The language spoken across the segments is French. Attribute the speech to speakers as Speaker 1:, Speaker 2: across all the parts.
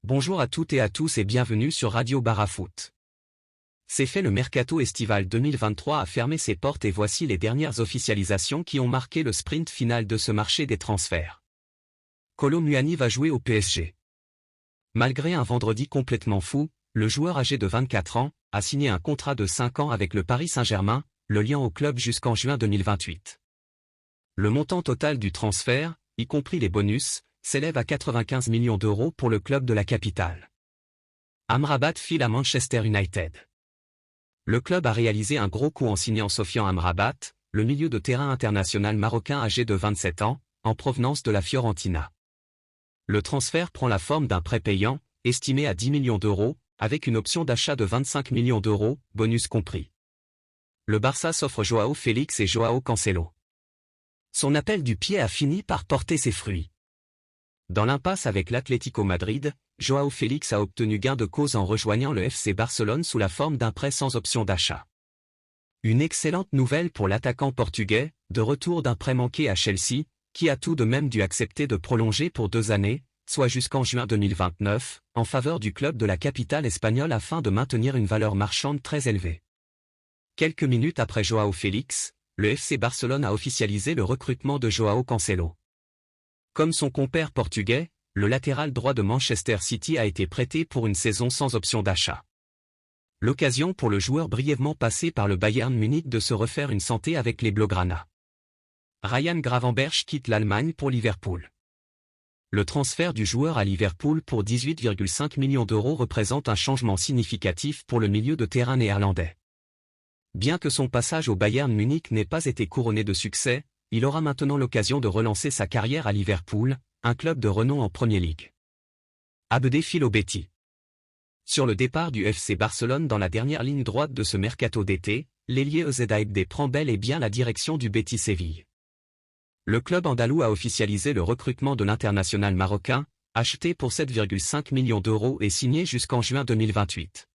Speaker 1: Bonjour à toutes et à tous et bienvenue sur Radio Barafoot. C'est fait, le mercato estival 2023 a fermé ses portes et voici les dernières officialisations qui ont marqué le sprint final de ce marché des transferts. Kolo Muani va jouer au PSG. Malgré un vendredi complètement fou, le joueur âgé de 24 ans a signé un contrat de 5 ans avec le Paris Saint-Germain, le liant au club jusqu'en juin 2028. Le montant total du transfert, y compris les bonus, s'élève à 95 millions d'euros pour le club de la capitale. Amrabat file à Manchester United. Le club a réalisé un gros coup en signant Sofiane Amrabat, le milieu de terrain international marocain âgé de 27 ans, en provenance de la Fiorentina. Le transfert prend la forme d'un prêt payant, estimé à 10 millions d'euros, avec une option d'achat de 25 millions d'euros, bonus compris. Le Barça s'offre Joao Félix et Joao Cancelo. Son appel du pied a fini par porter ses fruits. Dans l'impasse avec l'Atlético Madrid, Joao Félix a obtenu gain de cause en rejoignant le FC Barcelone sous la forme d'un prêt sans option d'achat. Une excellente nouvelle pour l'attaquant portugais, de retour d'un prêt manqué à Chelsea, qui a tout de même dû accepter de prolonger pour 2 années, soit jusqu'en juin 2029, en faveur du club de la capitale espagnole afin de maintenir une valeur marchande très élevée. Quelques minutes après Joao Félix, le FC Barcelone a officialisé le recrutement de Joao Cancelo. Comme son compère portugais, le latéral droit de Manchester City a été prêté pour une saison sans option d'achat. L'occasion pour le joueur brièvement passé par le Bayern Munich de se refaire une santé avec les Blaugrana. Ryan Gravenberch quitte l'Allemagne pour Liverpool. Le transfert du joueur à Liverpool pour 18,5 millions d'euros représente un changement significatif pour le milieu de terrain néerlandais. Bien que son passage au Bayern Munich n'ait pas été couronné de succès, il aura maintenant l'occasion de relancer sa carrière à Liverpool, un club de renom en Premier League. Abdé file au Betis. Sur le départ du FC Barcelone dans la dernière ligne droite de ce mercato d'été, l'ailier Abdé prend bel et bien la direction du Betis Séville. Le club andalou a officialisé le recrutement de l'international marocain, acheté pour 7,5 millions d'euros et signé jusqu'en juin 2028.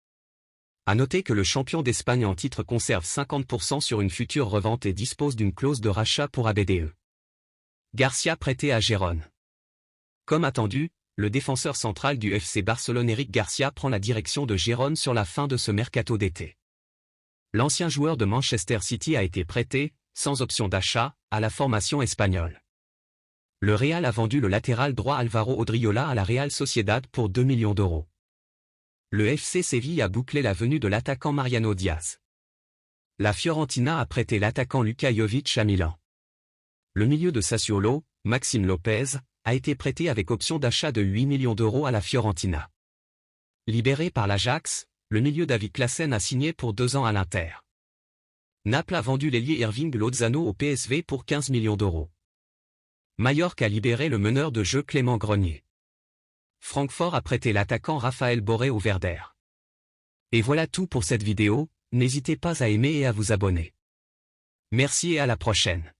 Speaker 1: À noter que le champion d'Espagne en titre conserve 50% sur une future revente et dispose d'une clause de rachat pour Abde. Garcia prêté à Gérone. Comme attendu, le défenseur central du FC Barcelone Eric Garcia prend la direction de Gérone sur la fin de ce mercato d'été. L'ancien joueur de Manchester City a été prêté, sans option d'achat, à la formation espagnole. Le Real a vendu le latéral droit Alvaro Odriola à la Real Sociedad pour 2 millions d'euros. Le FC Séville a bouclé la venue de l'attaquant Mariano Diaz. La Fiorentina a prêté l'attaquant Luka Jovic à Milan. Le milieu de Sassuolo, Maxime Lopez, a été prêté avec option d'achat de 8 millions d'euros à la Fiorentina. Libéré par l'Ajax, le milieu David Klaassen a signé pour 2 ans à l'Inter. Naples a vendu l'ailier Irving Lozano au PSV pour 15 millions d'euros. Majorque a libéré le meneur de jeu Clément Grenier. Francfort a prêté l'attaquant Raphaël Borré au Werder. Et voilà tout pour cette vidéo, n'hésitez pas à aimer et à vous abonner. Merci et à la prochaine.